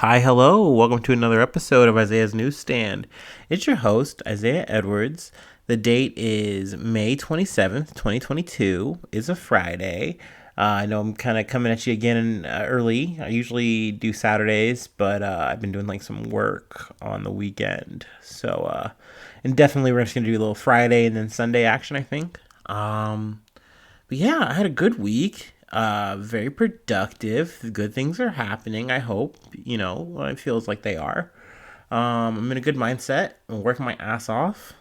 Hi, hello. Welcome to another episode of Isaiah's Newsstand. It's your host, Isaiah Edwards. The date is May 27th, 2022. It's a Friday. I know I'm kind of coming at you again early. I usually do Saturdays, but I've been doing like some work on the weekend. And definitely we're just going to do a little Friday and then Sunday action, I think. But yeah, I had a good week. Very productive. Good things are happening. I hope. It feels like they are. I'm in a good mindset. I'm working my ass off.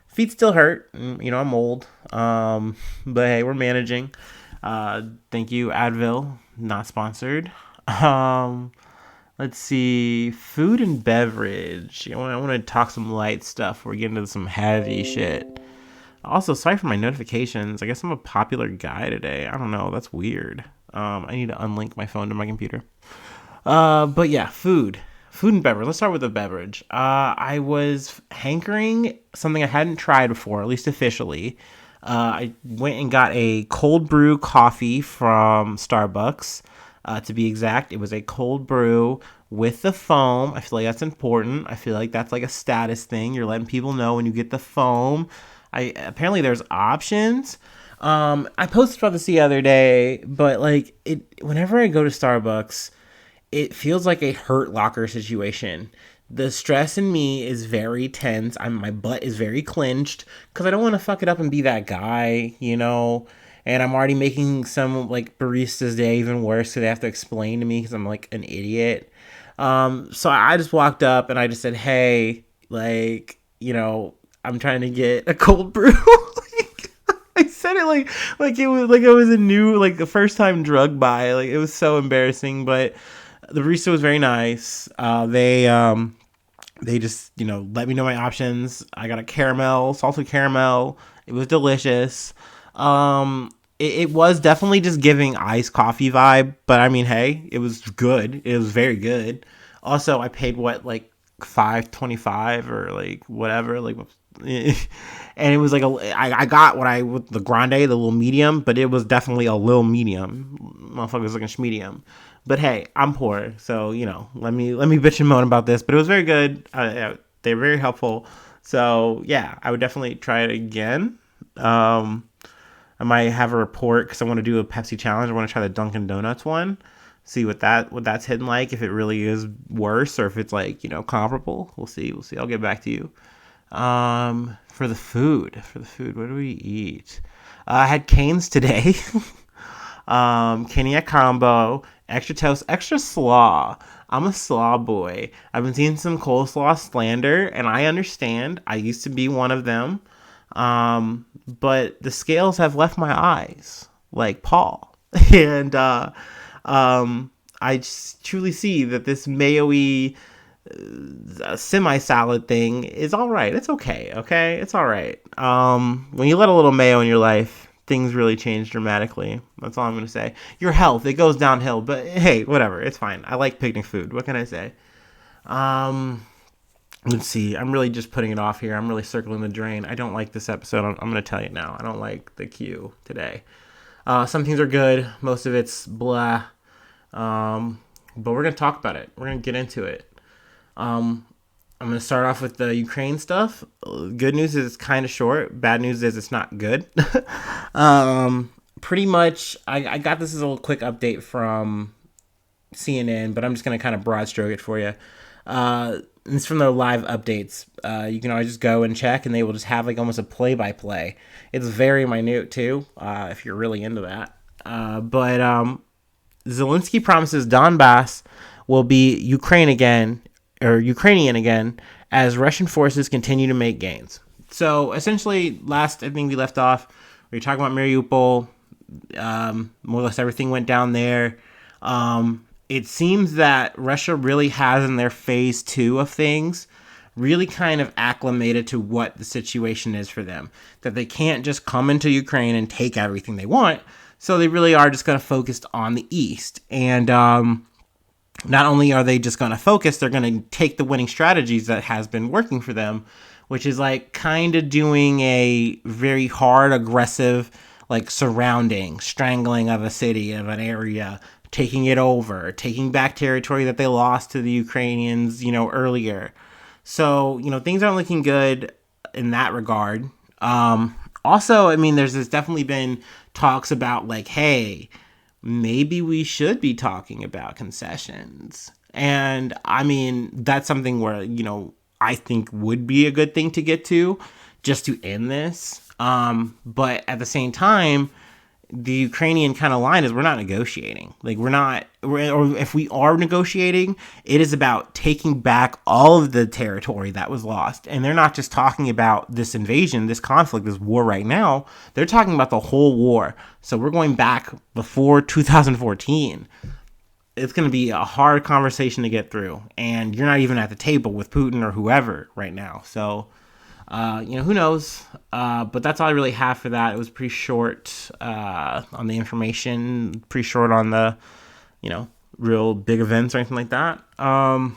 Feet still hurt. I'm old. But hey, we're managing. Thank you, Advil. Not sponsored. Um, let's see. Food and beverage. I want to talk some light stuff. We're getting into some heavy shit. Also, sorry for my notifications. I guess I'm a popular guy today. I don't know. That's weird. I need to unlink my phone to my computer. But yeah, food and beverage. Let's start with the beverage. I was hankering something I hadn't tried before, at least officially. I went and got a cold brew coffee from Starbucks. To be exact, it was a cold brew with the foam. I feel like that's important. I feel like that's like a status thing. You're letting people know when you get the foam. Apparently there's options. I posted about this the other day, but like whenever I go to Starbucks, it feels like a Hurt Locker situation. The stress in me is very tense. My butt is very clenched because I don't want to fuck it up and be that guy. And I'm already making some like baristas' day even worse because they have to explain to me because I'm like an idiot. So I just walked up and I just said, "Hey, I'm trying to get a cold brew." I said it like it was a new like a first time drug buy. Like it was so embarrassing, but the barista was very nice. They just let me know my options. I got a salted caramel. It was delicious. It was definitely just giving iced coffee vibe, but I mean, hey, it was good. It was very good. Also, I paid what like $5.25 or like whatever, like, and it was like I got with the grande, the little medium, but it was definitely a little medium. Motherfuckers looking medium. But hey, I'm poor, so let me bitch and moan about this. But it was very good. They're very helpful. So yeah, I would definitely try it again. I might have a report because I want to do a Pepsi challenge. I want to try the Dunkin' Donuts one. See what that's hitting like. If it really is worse or if it's like comparable. We'll see. I'll get back to you. For the food, what do we eat? I had Cane's today. Kenya combo, extra toast, extra slaw. I'm a slaw boy. I've been seeing some coleslaw slander, and I understand. I used to be one of them. But the scales have left my eyes, like Paul. And I truly see that this mayo-y semi-salad thing is all right. It's okay. It's all right. When you let a little mayo in your life, things really change dramatically. That's all I'm going to say. Your health, it goes downhill, but hey, whatever. It's fine. I like picnic food. What can I say? Let's see. I'm really just putting it off here. I'm really circling the drain. I don't like this episode. I'm going to tell you now. I don't like the cue today. Some things are good. Most of it's blah. But we're going to talk about it. We're going to get into it. I'm going to start off with the Ukraine stuff. Good news is it's kind of short. Bad news is it's not good. Pretty much, I got this as a little quick update from CNN, but I'm just going to kind of broad stroke it for you. It's from their live updates. You can always just go and check, and they will just have like almost a play-by-play. It's very minute, too, if you're really into that. But Zelensky promises Donbass will be Ukrainian again as Russian forces continue to make gains. So essentially, last I think we left off, we were talking about Mariupol. More or less everything went down there. It seems that Russia really has in their phase 2 of things really kind of acclimated to what the situation is for them. That they can't just come into Ukraine and take everything they want. So they really are just going to focus on the east. And not only are they just going to focus, they're going to take the winning strategies that has been working for them, which is like kind of doing a very hard, aggressive, like strangling of a city, of an area, taking it over, taking back territory that they lost to the Ukrainians, earlier. So, things aren't looking good in that regard. Also, I mean, there's definitely been talks about like, hey, maybe we should be talking about concessions. And I mean, that's something where, I think would be a good thing to get to just to end this. But at the same time, the Ukrainian kind of line is we're not negotiating. Like or if we are negotiating, it is about taking back all of the territory that was lost. And they're not just talking about this invasion, this conflict, this war right now. They're talking about the whole war. So we're going back before 2014. It's going to be a hard conversation to get through. And you're not even at the table with Putin or whoever right now. So who knows? But that's all I really have for that. It was pretty short on the information, pretty short on the, real big events or anything like that. At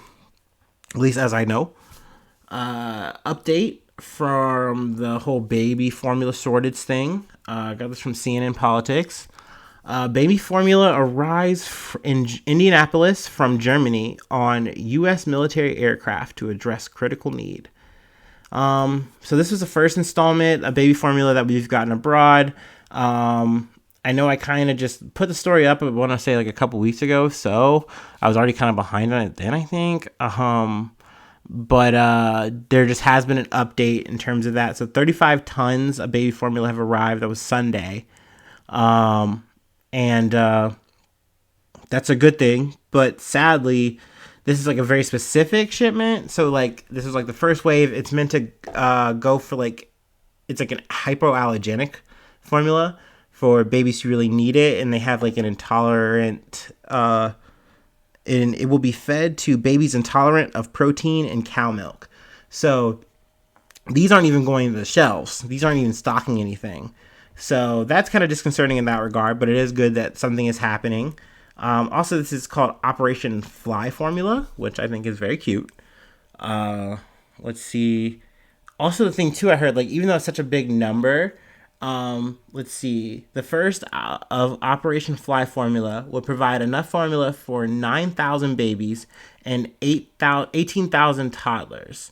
least as I know. Update from the whole baby formula shortage thing. I got this from CNN Politics. Baby formula arrives in Indianapolis from Germany on U.S. military aircraft to address critical need. So this was the first installment of baby formula that we've gotten abroad. I know I kind of just put the story up, I want to say like a couple weeks ago, so I was already kind of behind on it then, I think. But there just has been an update in terms of that. So 35 tons of baby formula have arrived. That was Sunday. And that's a good thing. But sadly, this is like a very specific shipment. So like this is like the first wave. It's meant to go for like, it's like an hypoallergenic formula for babies who really need it. And they have like an intolerant, and it will be fed to babies intolerant of protein and cow milk. So these aren't even going to the shelves. These aren't even stocking anything. So that's kind of disconcerting in that regard, but it is good that something is happening. Also, this is called Operation Fly Formula, which I think is very cute. Let's see. Also, the thing, too, I heard, like, even though it's such a big number, let's see. The first of Operation Fly Formula will provide enough formula for 9,000 babies and 18,000 toddlers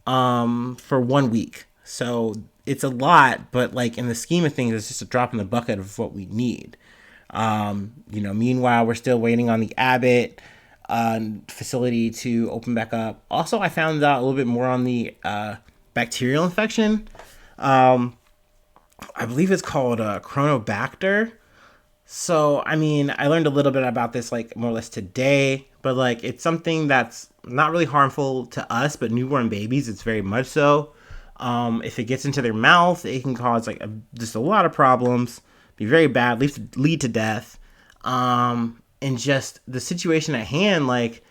for 1 week. So it's a lot, but like in the scheme of things, it's just a drop in the bucket of what we need. Meanwhile, we're still waiting on the Abbott facility to open back up. Also, I found out a little bit more on the bacterial infection. I believe it's called Chronobacter. So, I mean, I learned a little bit about this like more or less today, but like it's something that's not really harmful to us, but newborn babies, it's very much so. If it gets into their mouth, it can cause like just a lot of problems, be very bad, lead to death. And just the situation at hand, like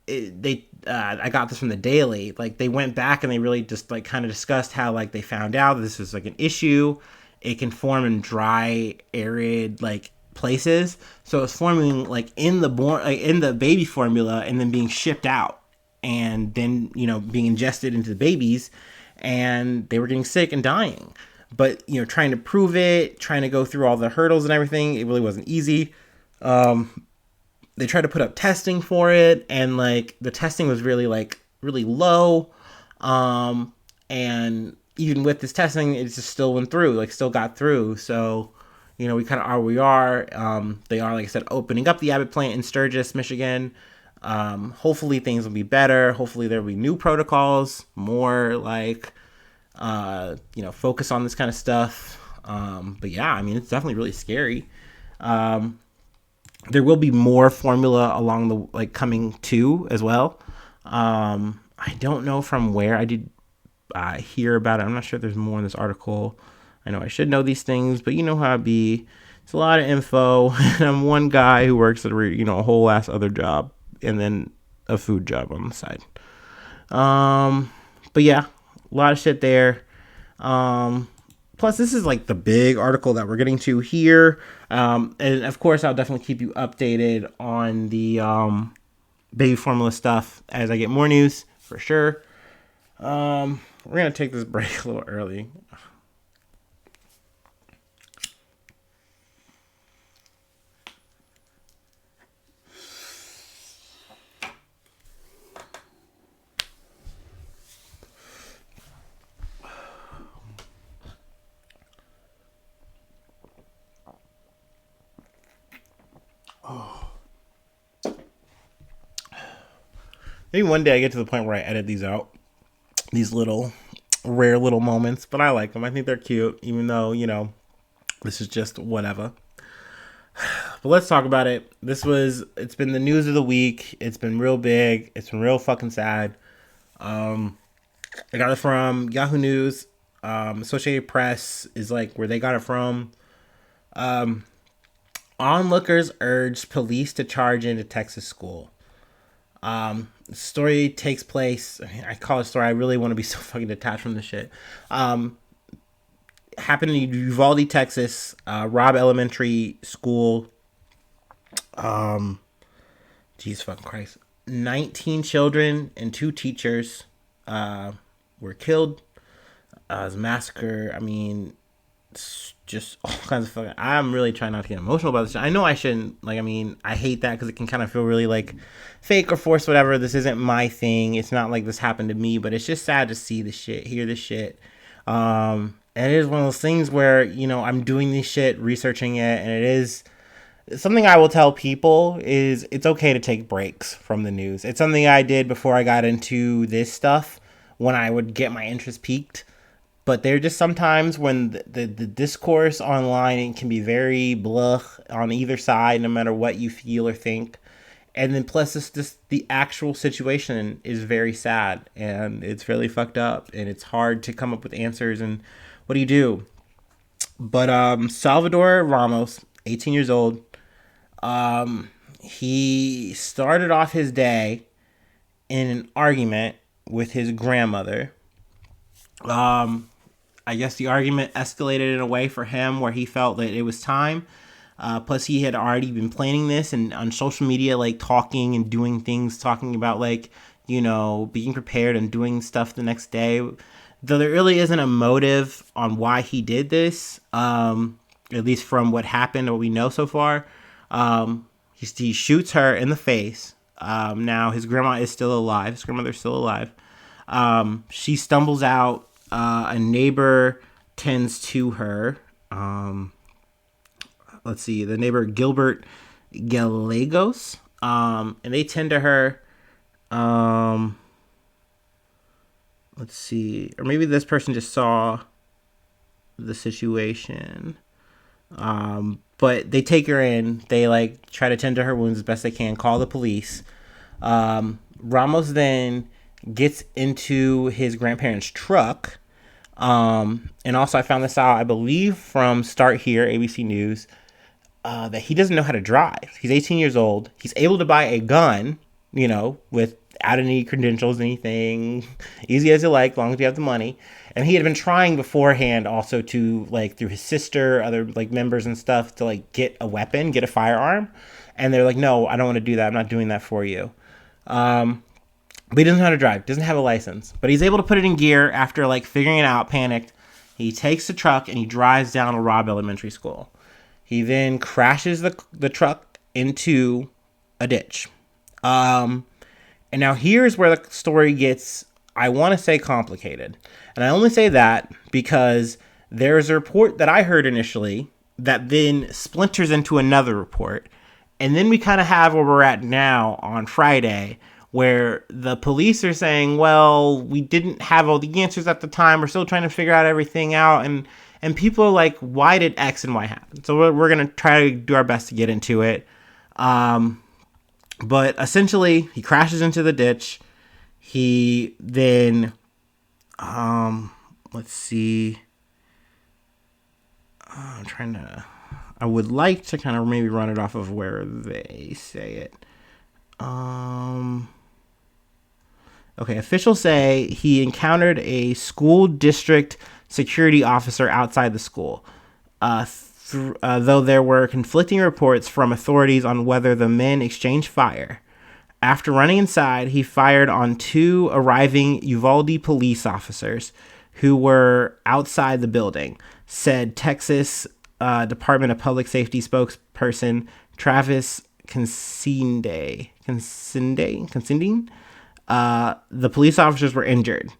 I got this from the Daily, like they went back and they really just like kind of discussed how like they found out that this was like an issue. It can form in dry, arid like places. So it's forming like in the baby formula and then being shipped out and then, being ingested into the babies. And they were getting sick and dying. But, trying to prove it, trying to go through all the hurdles and everything, it really wasn't easy. They tried to put up testing for it, and, like, the testing was really low. And even with this testing, it just still went through, still got through. So, we kind of are where we are. They are, like I said, opening up the Abbott plant in Sturgis, Michigan. Hopefully things will be better. Hopefully there'll be new protocols, more focus on this kind of stuff. But yeah, I mean, it's definitely really scary. There will be more formula along the, coming too as well. I don't know from where I did hear about it. I'm not sure if there's more in this article. I know I should know these things, but you know how it be. It's a lot of info. And I'm one guy who works at a whole ass other job. And then a food job on the side. But yeah, a lot of shit there. Plus, this is like the big article that we're getting to here. And of course, I'll definitely keep you updated on the baby formula stuff as I get more news, for sure. We're going to take this break a little early. Maybe one day I get to the point where I edit these out. These little rare little moments, but I like them. I think they're cute, even though, this is just whatever. But let's talk about it. It's been the news of the week. It's been real big. It's been real fucking sad. I got it from Yahoo News. Associated Press is like where they got it from. Onlookers urged police to charge into Texas school. The story takes place. I call it a story. I really want to be so fucking detached from this shit. Happened in Uvalde, Texas. Robb Elementary School. Jesus fucking Christ. 19 children and 2 teachers were killed. It was a massacre. I mean, it's just all kinds of fucking... I'm really trying not to get emotional about this. I know I shouldn't. I hate that because it can kind of feel really, fake or forced, whatever. This isn't my thing. It's not like this happened to me, but it's just sad to see this shit, hear this shit. And it is one of those things where, I'm doing this shit, researching it, and it is... Something I will tell people is it's okay to take breaks from the news. It's something I did before I got into this stuff when I would get my interest piqued. But there are just sometimes when the discourse online, it can be very blah on either side, no matter what you feel or think. And then plus it's just the actual situation is very sad and it's really fucked up and it's hard to come up with answers. And what do you do? But Salvador Ramos, 18 years old, he started off his day in an argument with his grandmother. I guess the argument escalated in a way for him where he felt that it was time. Plus, he had already been planning this and on social media, talking and doing things, talking about, being prepared and doing stuff the next day. Though there really isn't a motive on why he did this, at least from what happened or what we know so far. He shoots her in the face. Now, his grandma is still alive. His grandmother's still alive. She stumbles out. A neighbor tends to her. Let's see, the neighbor Gilbert Gallegos. And they tend to her. Let's see, or maybe this person just saw the situation. But they take her in. They try to tend to her wounds as best they can. Call the police. Ramos then gets into his grandparents' truck. And also I found this out, I believe, from Start Here, ABC News, that he doesn't know how to drive. He's 18 years old. He's able to buy a gun, without any credentials, anything, easy as you like, as long as you have the money. And he had been trying beforehand also to, through his sister, other, members and stuff, to, get a weapon, get a firearm. And they're like, no, I don't want to do that. I'm not doing that for you. But he doesn't know how to drive, doesn't have a license. But he's able to put it in gear after, figuring it out, panicked. He takes the truck and he drives down to Robb Elementary School. He then crashes the truck into a ditch. And now here's where the story gets, I want to say, complicated. And I only say that because there's a report that I heard initially that then splinters into another report. And then we kind of have where we're at now on Friday, where the police are saying, well, we didn't have all the answers at the time. We're still trying to figure out everything out. And people are like, why did X and Y happen? So we're going to try to do our best to get into it. But essentially, he crashes into the ditch. He then, let's see. I would like to kind of maybe run it off of where they say it. Okay, officials say he encountered a school district security officer outside the school, though there were conflicting reports from authorities on whether the men exchanged fire. After running inside, he fired on 2 arriving Uvalde police officers who were outside the building, said Texas Department of Public Safety spokesperson Travis Consinding. The police officers were injured.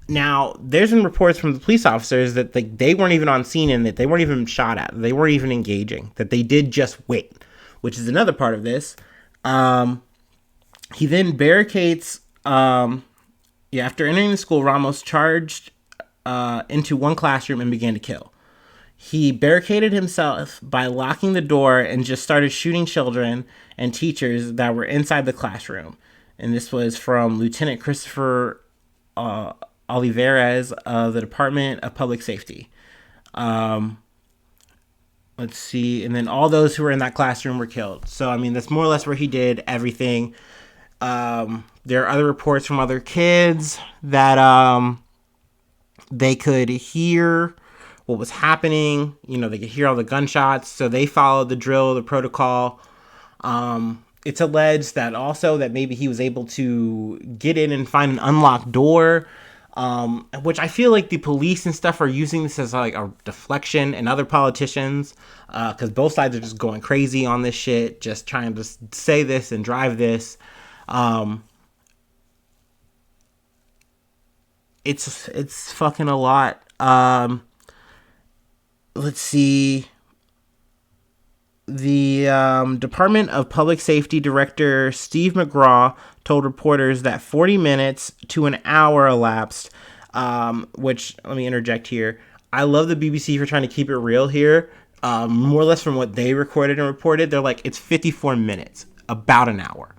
Now, there's been reports from the police officers that they weren't even on scene and that they weren't even shot at. They weren't even engaging. That they did just wait, which is another part of this. He then barricades Yeah, after entering the school, Ramos charged into one classroom and began to kill. He barricaded himself by locking the door and just started shooting children and teachers that were inside the classroom. And this was from Lieutenant Christopher Olivares of the Department of Public Safety. Let's see. And then all those who were in that classroom were killed. So, I mean, that's more or less where he did everything. There are other reports from other kids that they could hear what was happening. You know, they could hear all the gunshots. So they followed the drill, the protocol. It's alleged that also that maybe he was able to get in and find an unlocked door, which I feel like the police and stuff are using this as like a deflection, and other politicians, because both sides are just going crazy on this shit, just trying to say this and drive this. It's fucking a lot. Let's see. The Department of Public Safety Director Steve McGraw told reporters that 40 minutes to an hour elapsed, which, let me interject here. I love the BBC for trying to keep it real here. More or less from what they recorded and reported, they're like, it's 54 minutes, about an hour.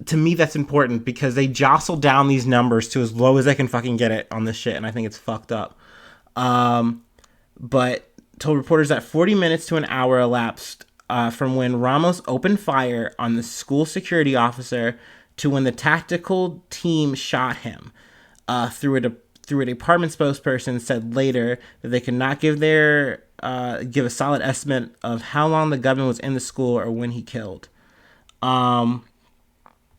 To me, that's important because they jostle down these numbers to as low as they can fucking get it on this shit, and I think it's fucked up. But told reporters that 40 minutes to an hour elapsed from when Ramos opened fire on the school security officer to when the tactical team shot him. Through a department spokesperson said later that they could not give a solid estimate of how long the gunman was in the school or when he killed.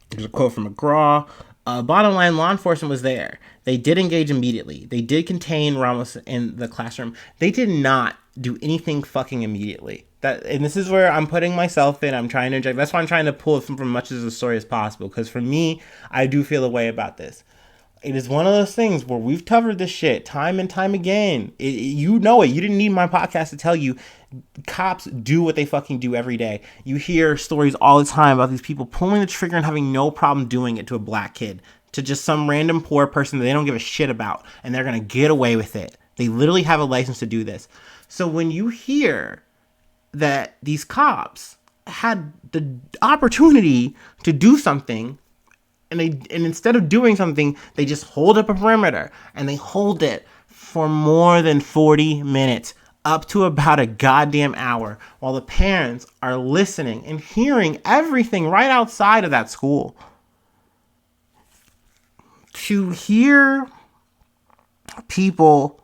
There's a quote from McGraw. Bottom line, law enforcement was there. They did engage immediately. They did contain Ramos in the classroom. They did not do anything fucking immediately. And this is where I'm putting myself in. I'm trying to inject. That's why I'm trying to pull from much of the story as possible. Because for me, I do feel a way about this. It is one of those things where we've covered this shit time and time again. You know it. You didn't need my podcast to tell you. Cops do what they fucking do every day. You hear stories all the time about these people pulling the trigger and having no problem doing it to a black kid, to just some random poor person that they don't give a shit about, and they're going to get away with it. They literally have a license to do this. So when you hear that these cops had the opportunity to do something, and instead of doing something, they just hold up a perimeter, and they hold it for more than 40 minutes, up to about a goddamn hour, while the parents are listening and hearing everything right outside of that school. To hear people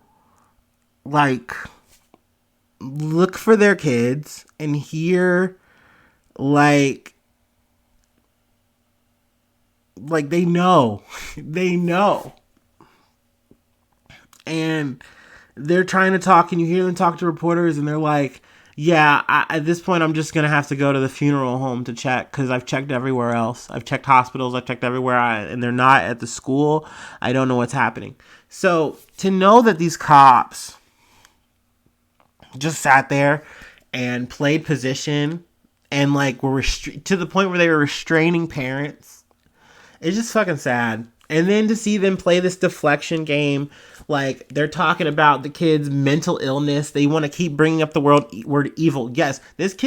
like look for their kids and hear like they know and they're trying to talk, and you hear them talk to reporters, and they're like, yeah, at this point I'm just gonna have to go to the funeral home to check, because I've checked everywhere else. I've checked hospitals, I've checked everywhere, and they're not at the school. I don't know what's happening. So to know that these cops just sat there and played position and like were to the point where they were restraining parents, it's just fucking sad. And then to see them play this deflection game, like they're talking about the kid's mental illness. They want to keep bringing up the word evil. Yes, this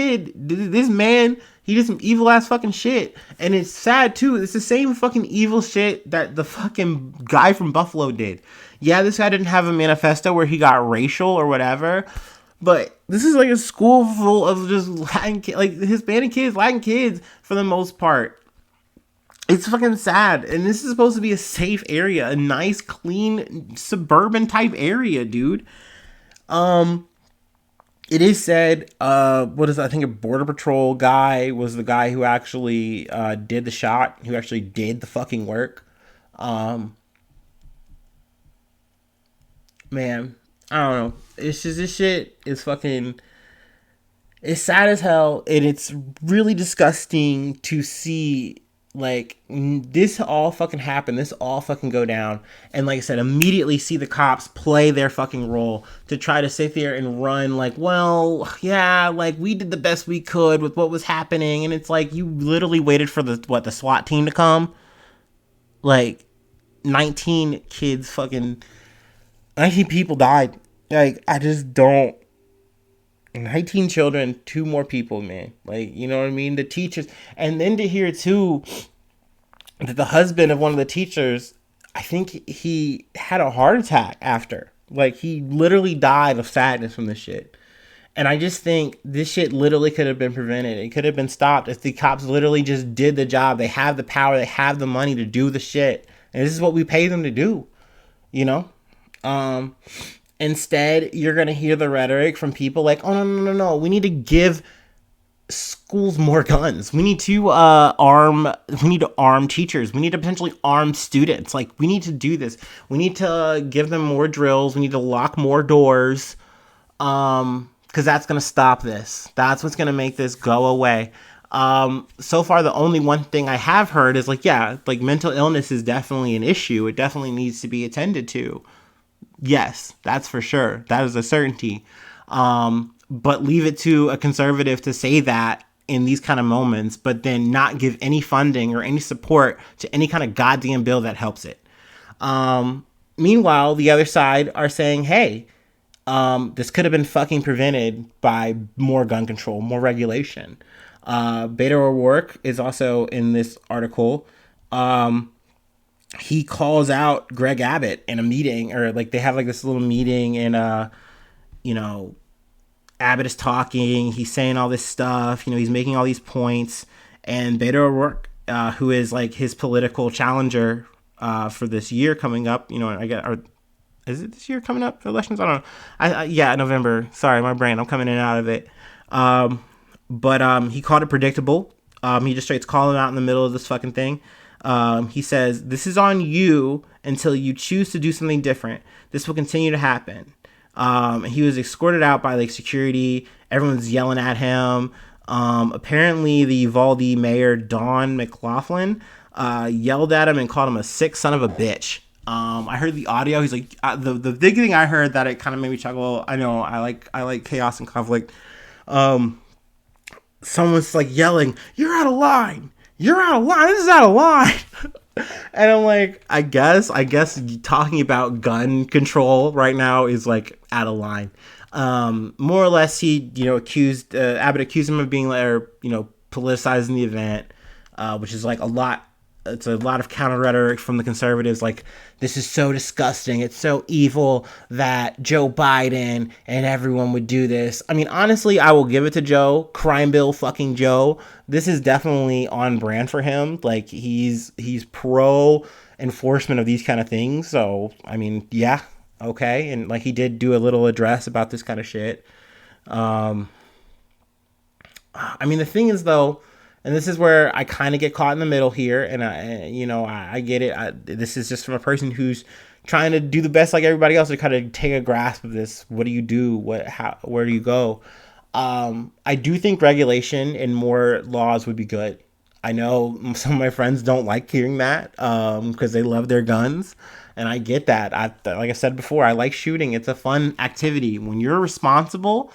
man, he did some evil ass fucking shit. And it's sad too. It's the same fucking evil shit that the fucking guy from Buffalo did. Yeah, this guy didn't have a manifesto where he got racial or whatever. But this is like a school full of just Latin kids, like Hispanic kids, Latin kids for the most part. It's fucking sad. And this is supposed to be a safe area. A nice, clean, suburban type area, dude. It is said, I think a Border Patrol guy was the guy who actually did the shot. Who actually did the fucking work. Man, I don't know. It's just, this shit is fucking... It's sad as hell. And it's really disgusting to see... Like, this all fucking happen. This all fucking go down. And like I said, immediately see the cops play their fucking role to try to sit there and run like, well, yeah, like we did the best we could with what was happening. And it's like, you literally waited for the SWAT team to come. Like, 19 kids fucking 19 people died. Like, I just don't. 19 children, 2 more people, man. Like, you know what I mean? The teachers. And then to hear, too, that the husband of one of the teachers, I think he had a heart attack after. Like, he literally died of sadness from this shit. And I just think this shit literally could have been prevented. It could have been stopped if the cops literally just did the job. They have the power. They have the money to do the shit. And this is what we pay them to do, you know? Instead, you're going to hear the rhetoric from people like, oh, no. We need to give schools more guns. We need to arm teachers. We need to potentially arm students. Like, we need to do this. We need to give them more drills. We need to lock more doors. Because that's going to stop this. That's what's going to make this go away. So far, the only one thing I have heard is like, yeah, like mental illness is definitely an issue. It definitely needs to be attended to. Yes, that's for sure. That is a certainty. But leave it to a conservative to say that in these kind of moments, but then not give any funding or any support to any kind of goddamn bill that helps it. Meanwhile, the other side are saying, hey, this could have been fucking prevented by more gun control, more regulation. Beto O'Rourke is also in this article. He calls out Greg Abbott in a meeting, or like they have like this little meeting, and you know, Abbott is talking, he's saying all this stuff, you know, he's making all these points, and Beto O'Rourke, who is like his political challenger for this year coming up, you know, is it this year coming up? Elections? I don't know. Yeah, November. Sorry, my brain. I'm coming in and out of it. But he called it predictable. He just straight calling him out in the middle of this fucking thing. He says, this is on you until you choose to do something different. This will continue to happen. He was escorted out by like security. Everyone's yelling at him. Apparently the Uvalde mayor, Don McLaughlin, yelled at him and called him a sick son of a bitch. I heard the audio. He's like, the big thing I heard that it kind of made me chuckle. I know I like chaos and conflict. Someone's like yelling, "You're out of line. You're out of line. This is out of line." And I'm like, I guess talking about gun control right now is like out of line. More or less, he, you know, Abbott accused him of being, or, you know, politicizing the event, which is like a lot. It's a lot of counter rhetoric from the conservatives. Like, this is so disgusting. It's so evil that Joe Biden and everyone would do this. I mean, honestly, I will give it to Joe. Crime Bill fucking Joe. This is definitely on brand for him. Like, he's pro enforcement of these kind of things. So, I mean, yeah, okay. And like, he did do a little address about this kind of shit. I mean, the thing is, though, and this is where I kind of get caught in the middle here, and I get it. This is just from a person who's trying to do the best, like everybody else, to kind of take a grasp of this. What do you do? Where do you go? I do think regulation and more laws would be good. I know some of my friends don't like hearing that because they love their guns, and I get that. Like I said before, I like shooting. It's a fun activity. When you're responsible,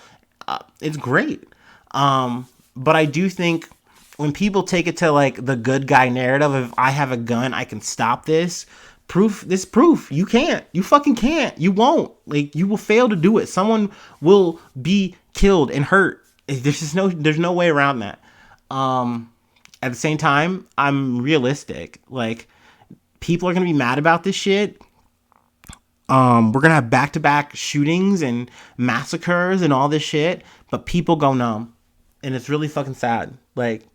it's great. But I do think, when people take it to like the good guy narrative, if I have a gun, I can stop this. Proof. You can't. You fucking can't. You won't. Like, you will fail to do it. Someone will be killed and hurt. There's no way around that. At the same time, I'm realistic. Like, people are gonna be mad about this shit. We're gonna have back-to-back shootings and massacres and all this shit, but people go numb, and it's really fucking sad. Like,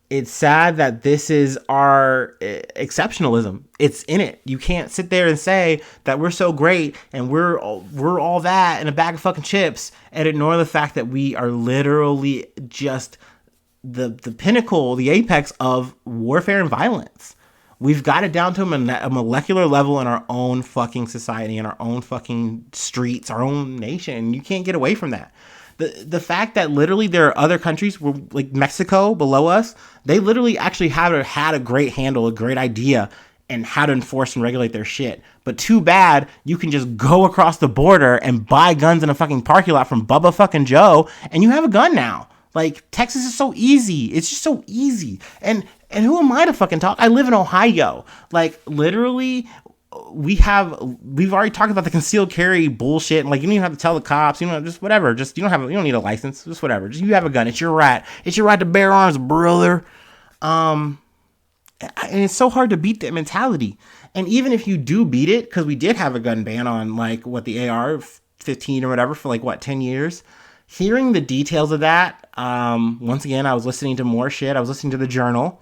it's sad that this is our exceptionalism. It's in it. You can't sit there and say that we're so great and we're all that in a bag of fucking chips and ignore the fact that we are literally just the pinnacle, the apex of warfare and violence. We've got it down to a molecular level in our own fucking society, in our own fucking streets, our own nation. You can't get away from that. The fact that literally there are other countries, where, like Mexico below us, they literally actually had a great handle, a great idea, and how to enforce and regulate their shit. But too bad you can just go across the border and buy guns in a fucking parking lot from Bubba fucking Joe, and you have a gun now. Like, Texas is so easy. It's just so easy. And And who am I to fucking talk? I live in Ohio. Like, literally, we've already talked about the concealed carry bullshit. And, like, you don't even have to tell the cops. You know, just whatever. Just, you don't need a license. Just whatever. Just, you have a gun. It's your right. It's your right to bear arms, brother. And it's so hard to beat that mentality. And even if you do beat it, because we did have a gun ban on, like, what, the AR-15 or whatever for, like, what, 10 years? Hearing the details of that, once again, I was listening to more shit. I was listening to the Journal.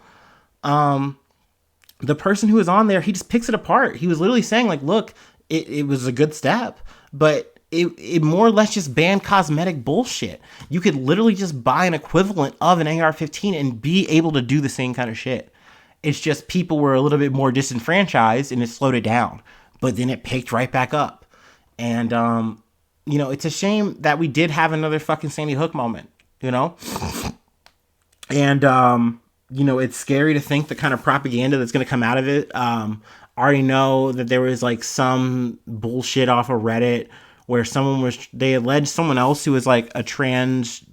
The person who was on there, he just picks it apart. He was literally saying, like, look, it was a good step, but it more or less just banned cosmetic bullshit. You could literally just buy an equivalent of an AR-15 and be able to do the same kind of shit. It's just people were a little bit more disenfranchised and it slowed it down. But then it picked right back up. And, you know, it's a shame that we did have another fucking Sandy Hook moment, you know? And, you know, it's scary to think the kind of propaganda that's going to come out of it. I already know that there was, like, some bullshit off of Reddit where they alleged someone else who was, like, a trans,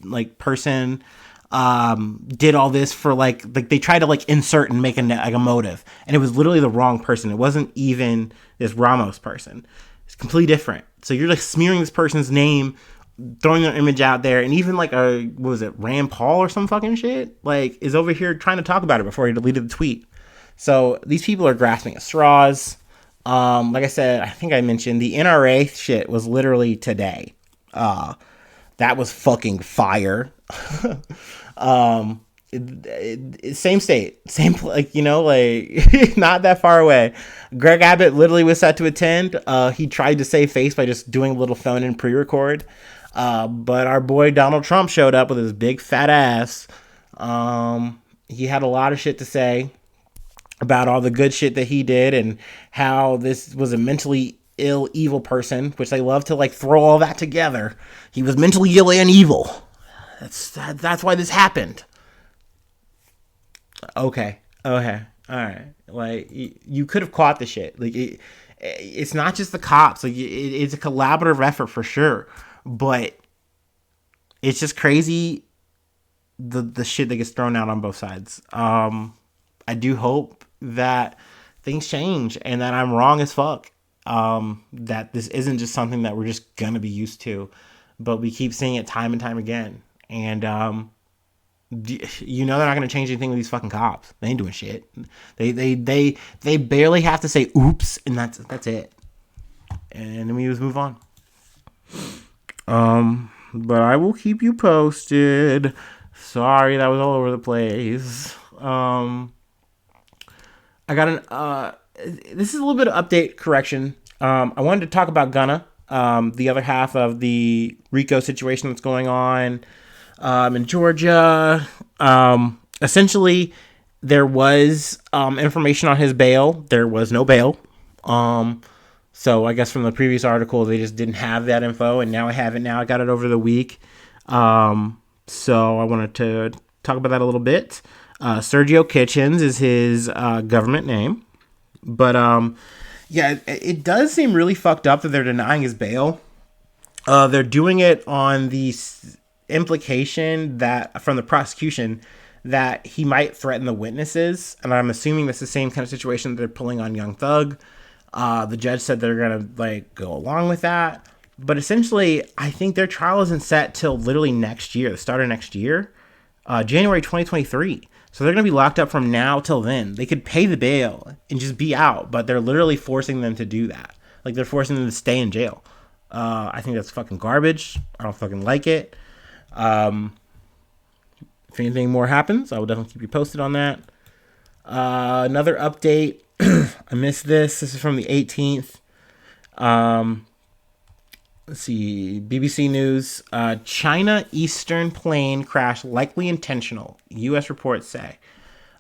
like, person, did all this for, like they tried to, like, insert and make a motive. And it was literally the wrong person. It wasn't even this Ramos person. It's completely different. So you're, like, smearing this person's name, throwing their image out there, and even, like, Rand Paul or some fucking shit, like, is over here trying to talk about it before he deleted the tweet. So these people are grasping at straws. Like I said, I think I mentioned the NRA shit was literally today. That was fucking fire. Same state, same, like, you know, like, not that far away. Greg Abbott literally was set to attend. He tried to save face by just doing a little phone in pre-record. But our boy Donald Trump showed up with his big fat ass. He had a lot of shit to say about all the good shit that he did and how this was a mentally ill, evil person, which they love to, like, throw all that together. He was mentally ill and evil. That's why this happened. Okay. All right. Like, you could have caught the shit. Like, it's not just the cops. Like, it's a collaborative effort for sure. But it's just crazy the shit that gets thrown out on both sides. I do hope that things change and that I'm wrong as fuck. That this isn't just something that we're just gonna be used to, but we keep seeing it time and time again. And you know they're not gonna change anything with these fucking cops. They ain't doing shit. They barely have to say oops, and that's it. And then we just move on. But I will keep you posted. Sorry, that was all over the place. I got this is a little bit of update correction. I wanted to talk about Gunna, the other half of the RICO situation that's going on in Georgia. Essentially, there was information on his bail. There was no bail. So I guess from the previous article, they just didn't have that info, and now I have it. Now I got it over the week. So I wanted to talk about that a little bit. Sergio Kitchens is his government name. But yeah, it does seem really fucked up that they're denying his bail. They're doing it on the implication that from the prosecution that he might threaten the witnesses. And I'm assuming that's the same kind of situation that they're pulling on Young Thug. The judge said they're going to, like, go along with that. But essentially, I think their trial isn't set till literally next year, the start of next year, January 2023. So they're going to be locked up from now till then. They could pay the bail and just be out, but they're literally forcing them to do that. Like, they're forcing them to stay in jail. I think that's fucking garbage. I don't fucking like it. If anything more happens, I will definitely keep you posted on that. Another update. I missed this. This is from the 18th. Let's see. BBC News. China Eastern plane crash likely intentional. U.S. reports say.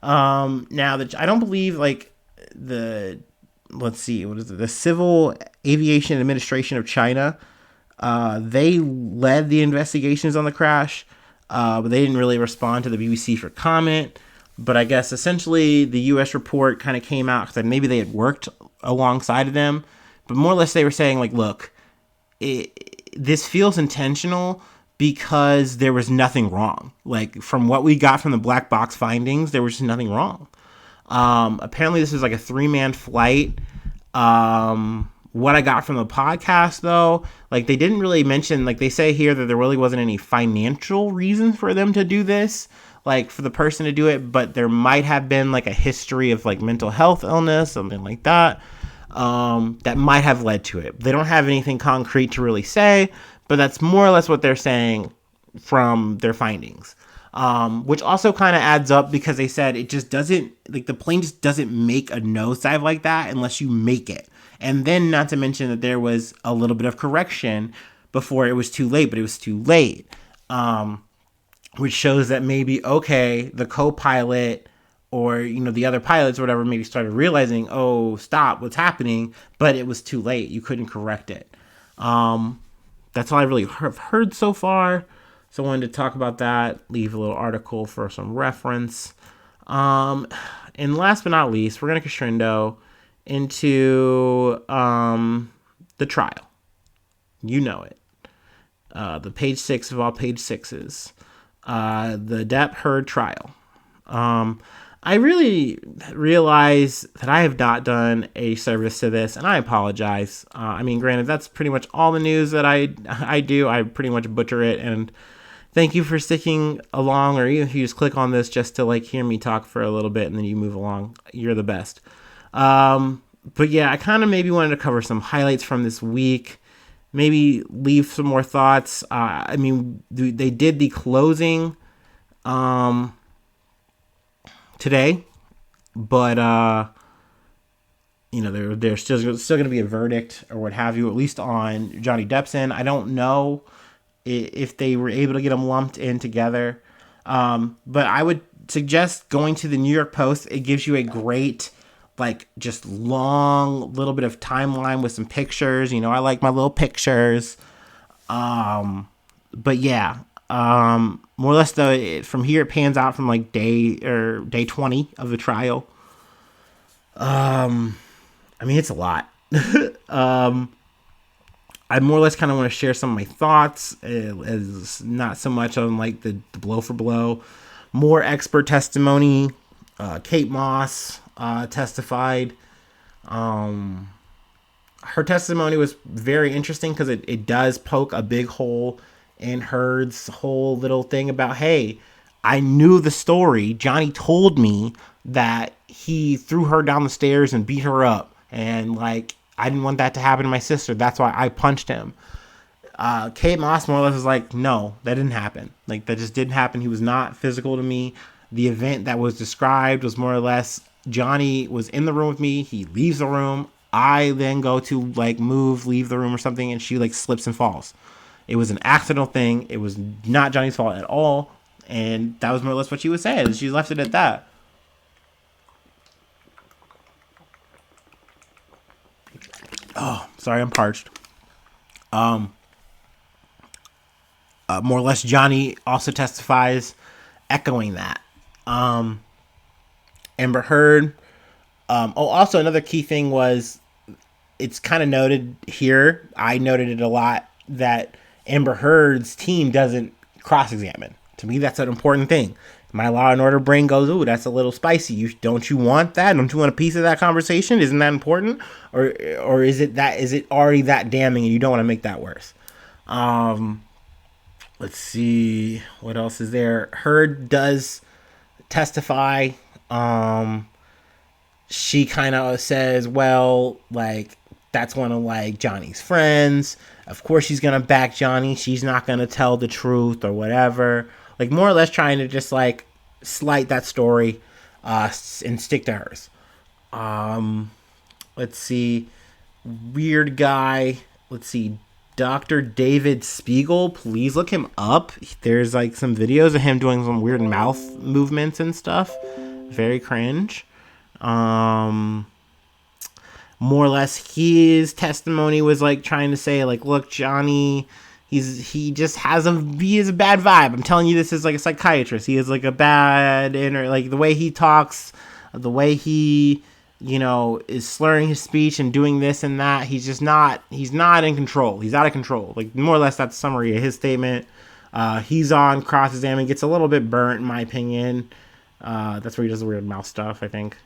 Now, I don't believe, like, let's see. What is it? The Civil Aviation Administration of China. They led the investigations on the crash. But they didn't really respond to the BBC for comment. But I guess essentially the U.S. report kind of came out because maybe they had worked alongside of them. But more or less they were saying, like, look, this feels intentional because there was nothing wrong. Like, from what we got from the black box findings, there was just nothing wrong. Apparently this was like a 3-man flight. What I got from the podcast, though, like, they didn't really mention, like, they say here that there really wasn't any financial reason for them to do this, like, for the person to do it, but there might have been, like, a history of, like, mental health illness, something like that, that might have led to it. They don't have anything concrete to really say, but that's more or less what they're saying from their findings. Which also kind of adds up, because they said it just doesn't, like, the plane just doesn't make a nosedive like that unless you make it. And then, not to mention that there was a little bit of correction before it was too late, but it was too late. Which shows that maybe, okay, the co-pilot or, the other pilots or whatever maybe started realizing, oh, stop, what's happening? But it was too late. You couldn't correct it. That's all I really have heard so far. So I wanted to talk about that, leave a little article for some reference. And last but not least, we're going to crescendo into the trial. You know it. The page 6 of all page 6s. The Depp Heard trial. I really realize that I have not done a service to this, and I apologize. Granted, that's pretty much all the news that I do. I pretty much butcher it, and thank you for sticking along, or even if you just click on this just to, like, hear me talk for a little bit and then you move along. You're the best. But yeah, I kind of maybe wanted to cover some highlights from this week. Maybe leave some more thoughts. They did the closing today, but there's still going to be a verdict or what have you, at least on Johnny Depp's end. I don't know if they were able to get them lumped in together, but I would suggest going to the New York Post. It gives you a great, like, just long little bit of timeline with some pictures. I like my little pictures. But yeah, more or less though, from here it pans out from like day 20 of the trial. It's a lot. I more or less kind of want to share some of my thoughts, as not so much on like the blow for blow, more expert testimony. Kate Moss testified. Her testimony was very interesting because it does poke a big hole in Heard's whole little thing about, hey, I knew the story. Johnny told me that he threw her down the stairs and beat her up. And, like, I didn't want that to happen to my sister. That's why I punched him. Kate Moss more or less was like, no, that didn't happen. Like, that just didn't happen. He was not physical to me. The event that was described was more or less, Johnny was in the room with me. He leaves the room. I then go to, like, leave the room or something, and she, like, slips and falls. It was an accidental thing. It was not Johnny's fault at all. And that was more or less what she was saying. She left it at that. Oh, sorry, I'm parched. More or less, Johnny also testifies, echoing that. Amber Heard. Also, another key thing was, it's kind of noted here, I noted it a lot, that Amber Heard's team doesn't cross-examine. To me, that's an important thing. My Law and Order brain goes, ooh, that's a little spicy. Don't you want that? Don't you want a piece of that conversation? Isn't that important? Or is it already that damning and you don't want to make that worse? Let's see. What else is there? Heard does testify. She kind of says, well, like, that's one of, like, Johnny's friends. Of course she's going to back Johnny. She's not going to tell the truth or whatever. Like, more or less trying to just, like, slight that story and stick to hers. Let's see. Weird guy. Let's see. Dr. David Spiegel. Please look him up. There's, like, some videos of him doing some weird mouth movements and stuff. Very cringe. More or less, his testimony was like trying to say, like, look, Johnny, he just has a bad vibe. I'm telling you, this is like a psychiatrist. He is like a bad like the way he talks, the way he, is slurring his speech and doing this and that. He's not in control. He's out of control. Like, more or less, that's the summary of his statement. He's on cross-examine, gets a little bit burnt, in my opinion. That's where he does the weird mouth stuff, I think.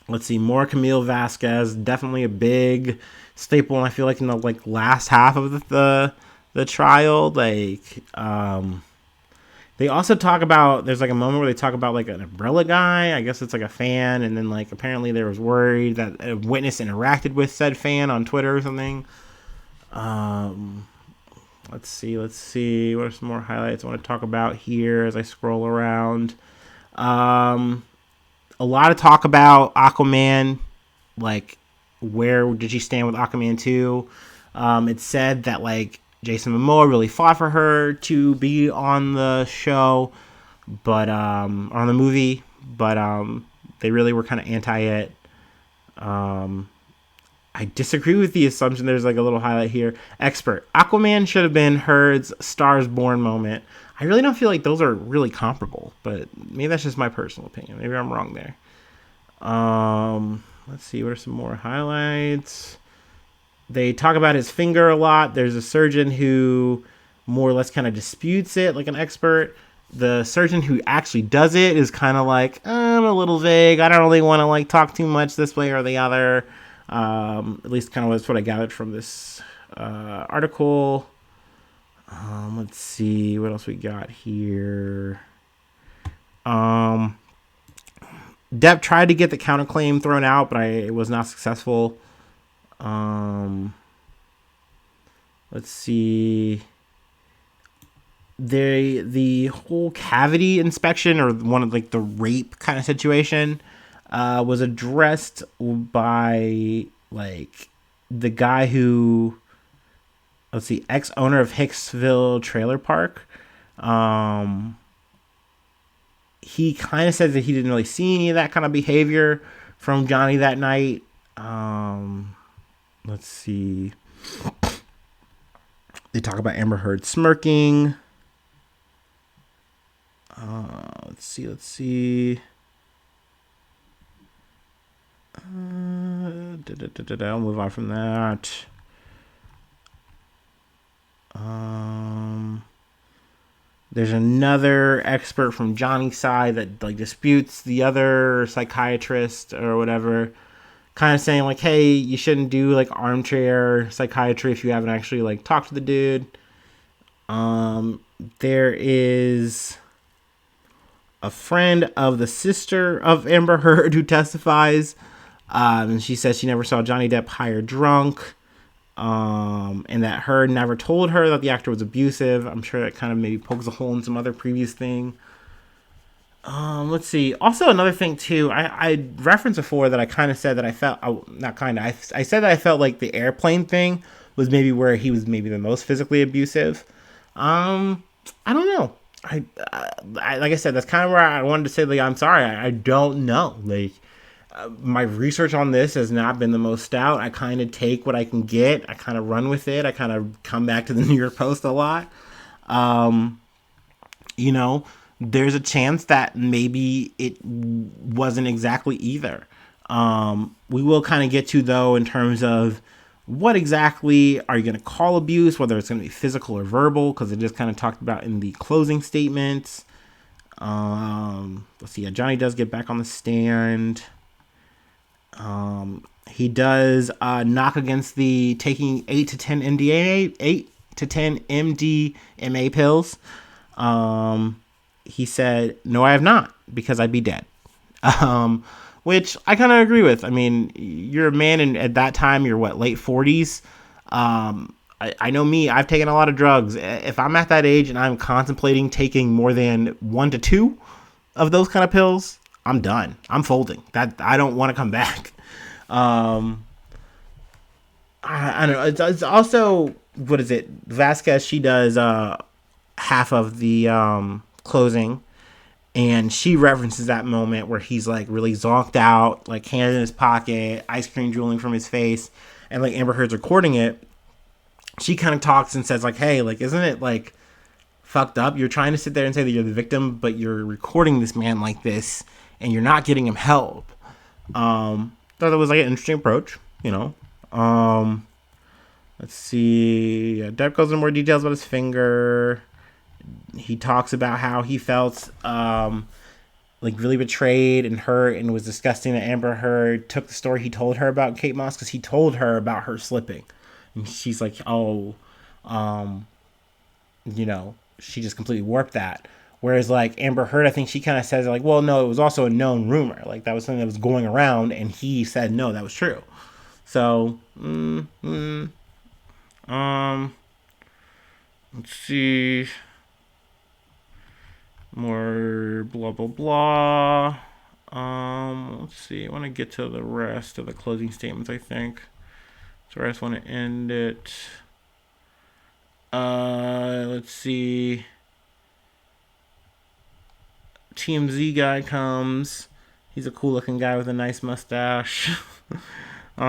Let's see, more Camille Vasquez, definitely a big staple, and I feel like in the last half of the trial, they also talk about, there's a moment where they talk about an umbrella guy. I guess it's a fan, and then apparently there was worried that a witness interacted with said fan on Twitter or something. Let's see. What are some more highlights I want to talk about here as I scroll around? A lot of talk about Aquaman, where did she stand with Aquaman 2? It said that Jason Momoa really fought for her to be on the show, but on the movie, but they really were kind of anti it. I disagree with the assumption. There's a little highlight here. Expert: Aquaman should have been Heard's Stars Born moment. I really don't feel like those are really comparable, but maybe that's just my personal opinion. Maybe I'm wrong there. Let's see. What are some more highlights? They talk about his finger a lot. There's a surgeon who more or less kind of disputes it, like an expert. The surgeon who actually does it is kind of I'm a little vague. I don't really want to talk too much this way or the other. At least kind of that's what I gathered from this article. Let's see what else we got here. Depp tried to get the counterclaim thrown out, but it was not successful. Let's see. The whole cavity inspection, or one of the rape kind of situation, was addressed by the guy who, let's see, ex-owner of Hicksville Trailer Park. He kind of said that he didn't really see any of that kind of behavior from Johnny that night. Let's see. They talk about Amber Heard smirking. Let's see. I'll move on from that. There's another expert from Johnny's side that disputes the other psychiatrist or whatever, kind of saying hey, you shouldn't do armchair psychiatry if you haven't actually talked to the dude. There is a friend of the sister of Amber Heard who testifies, and she says she never saw Johnny Depp high or drunk, and that Heard never told her that the actor was abusive. I'm sure that kind of maybe pokes a hole in some other previous thing. Let's see. Also, another thing too, I referenced before that I kind of said that I felt, I said that I felt like the airplane thing was maybe where he was maybe the most physically abusive. I don't know. I like I said, that's kind of where I wanted to say I'm sorry. I don't know. My research on this has not been the most stout. I kind of take what I can get. I kind of run with it. I kind of come back to the New York Post a lot. There's a chance that maybe it wasn't exactly either. We will kind of get to, though, in terms of what exactly are you going to call abuse, whether it's going to be physical or verbal, because it just kind of talked about in the closing statements. Let's see. Johnny does get back on the stand. He does knock against the taking 8 to 10 MDMA pills. He said, "No, I have not, because I'd be dead." Which I kind of agree with. I mean, you're a man, and at that time, you're late 40s. I know me, I've taken a lot of drugs. If I'm at that age and I'm contemplating taking more than 1 to 2 of those kind of pills, I'm done. I'm folding. That I don't want to come back. I don't know. It's also, what is it? Vasquez, she does half of the closing, and she references that moment where he's really zonked out, hands in his pocket, ice cream drooling from his face, and Amber Heard's recording it. She kind of talks and says hey, isn't it fucked up? You're trying to sit there and say that you're the victim, but you're recording this man like this, and you're not getting him help. Thought that was an interesting approach, Let's Let's see. Depp goes into more details about his finger. He talks about how he felt like really betrayed and hurt, and was disgusting that Amber Heard took the story he told her about Kate Moss, because he told her about her slipping, and she's like, oh, um, she just completely warped that. Whereas like Amber Heard, I think she kind of says like, well, no, it was also a known rumor. Like that was something that was going around, and he said no, that was true. So, um, let's see. More blah blah blah. Let's see. I want to get to the rest of the closing statements, I think. So I just want to end it. Let's see. TMZ guy comes. He's a cool looking guy with a nice mustache. They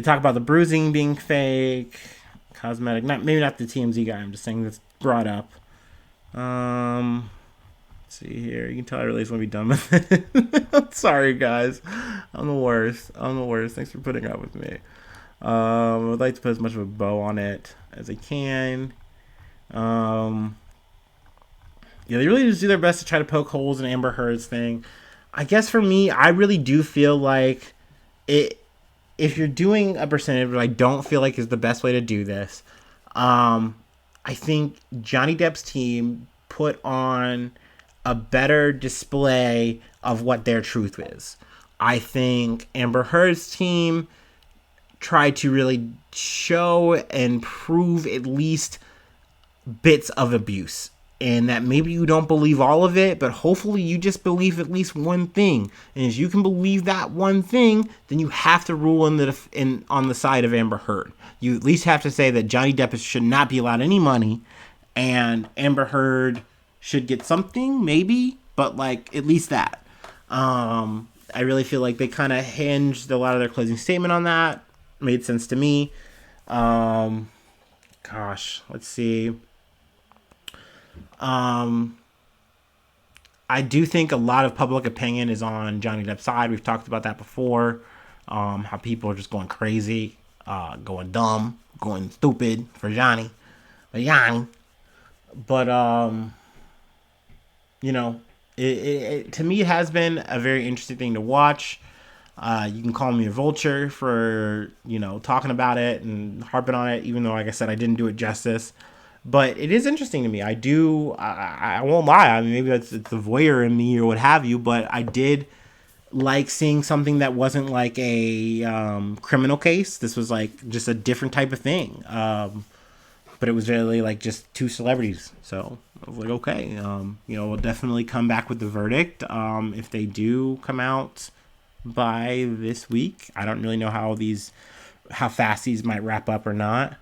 talk about the bruising being fake, cosmetic. Maybe not the TMZ guy. I'm just saying that's brought up. Let's see here. You can tell I really just want to be done with it. I'm sorry, guys. I'm the worst. Thanks for putting up with me. I would like to put as much of a bow on it as I can. Yeah, they really just do their best to try to poke holes in Amber Heard's thing. I guess for me, I really do feel like it. If you're doing a percentage, which I don't feel like is the best way to do this, I think Johnny Depp's team put on a better display of what their truth is. I think Amber Heard's team tried to really show and prove at least bits of abuse. And that maybe you don't believe all of it, but hopefully you just believe at least one thing. And if you can believe that one thing, then you have to rule on the side of Amber Heard. You at least have to say that Johnny Depp should not be allowed any money, and Amber Heard should get something, maybe, but like at least that. I really feel like they kind of hinged a lot of their closing statement on that. Made sense to me. Let's see. I do think a lot of public opinion is on Johnny Depp's side. We've talked about that before. How people are just going crazy, going dumb, going stupid for Johnny. But it to me, it has been a very interesting thing to watch. You can call me a vulture for, talking about it and harping on it, even though, like I said, I didn't do it justice. But it is interesting to me. I won't lie. I mean, maybe it's the voyeur in me or what have you, but I did like seeing something that wasn't like a criminal case. This was like just a different type of thing. But it was really like just two celebrities. So I was like, okay, we'll definitely come back with the verdict if they do come out by this week. I don't really know how fast these might wrap up or not.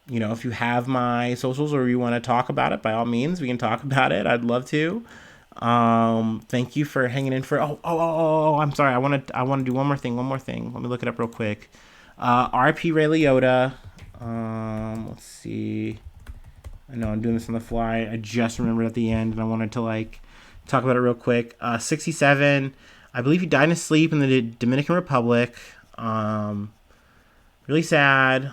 If you have my socials or you want to talk about it, by all means, we can talk about it. I'd love to. Thank you for hanging in for. I'm sorry. I want to do one more thing. Let me look it up real quick. RP Ray Liotta. Let's see. I know I'm doing this on the fly. I just remembered at the end, and I wanted to talk about it real quick. 67. I believe he died in his sleep in the Dominican Republic. Really sad.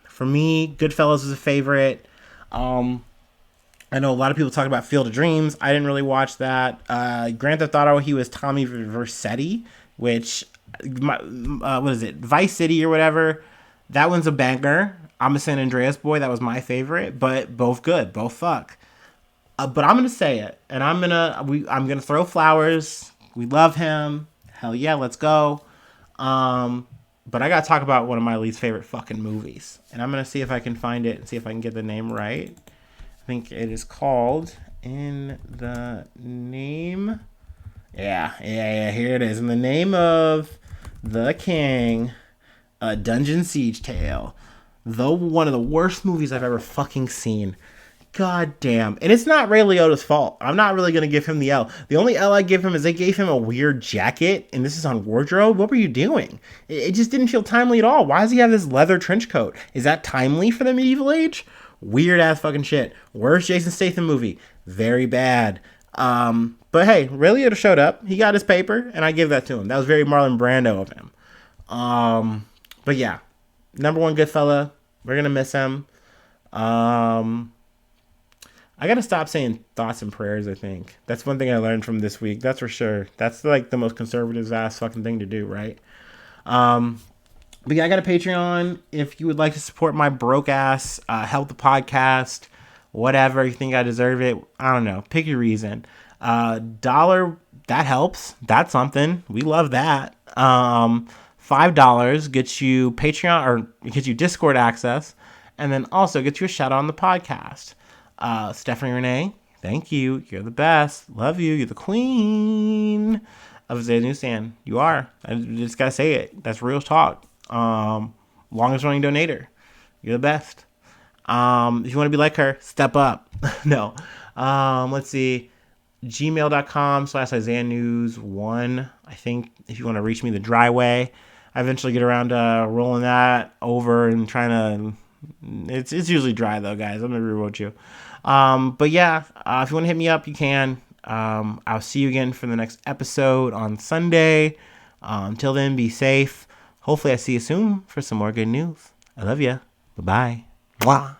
For me, Goodfellas is a favorite. I know a lot of people talk about Field of Dreams. I didn't really watch that. Grand Theft Auto, he was Tommy Vercetti, which, what is it, Vice City or whatever. That one's a banger. I'm a San Andreas boy. That was my favorite, but both good, both fuck. But I'm gonna say it, and I'm gonna throw flowers. We love him. Hell yeah, let's go. But I gotta talk about one of my least favorite fucking movies. And I'm gonna see if I can find it and see if I can get the name right. I think it is called In the Name. Yeah, here it is. In the Name of the King, A Dungeon Siege Tale. Though one of the worst movies I've ever fucking seen. God damn. And it's not Ray Liotta's fault. I'm not really going to give him the L. The only L I give him is they gave him a weird jacket, and this is on wardrobe. What were you doing? It just didn't feel timely at all. Why does he have this leather trench coat? Is that timely for the medieval age? Weird ass fucking shit. Worst Jason Statham movie. Very bad. But hey, Ray Liotta showed up. He got his paper, and I give that to him. That was very Marlon Brando of him. But yeah, number one good fella. We're gonna miss him. Um, I gotta stop saying thoughts and prayers. I think that's one thing I learned from this week. That's for sure. That's like the most conservative ass fucking thing to do, right? Um, but yeah, I got a Patreon. If you would like to support my broke ass, help the podcast, whatever you think I deserve it. I don't know. Pick your reason. Dollar that helps. That's something. We love that. $5 gets you Patreon or gets you Discord access, and then also gets you a shout out on the podcast. Stephanie Renee, thank you. You're the best. Love you. You're the queen of Zay's Newsstand. You are. I just gotta say it. That's real talk. Longest running donator. You're the best. If you want to be like her, step up. No. Let's see. gmail.com/Isaiah News 1. I think if you want to reach me the dry way, I eventually get around to rolling that over and trying to. It's usually dry though, guys. I'm gonna rewrote you. But yeah, if you want to hit me up, you can. I'll see you again for the next episode on Sunday. Until then, be safe. Hopefully, I see you soon for some more good news. I love you. Bye bye. Mwah.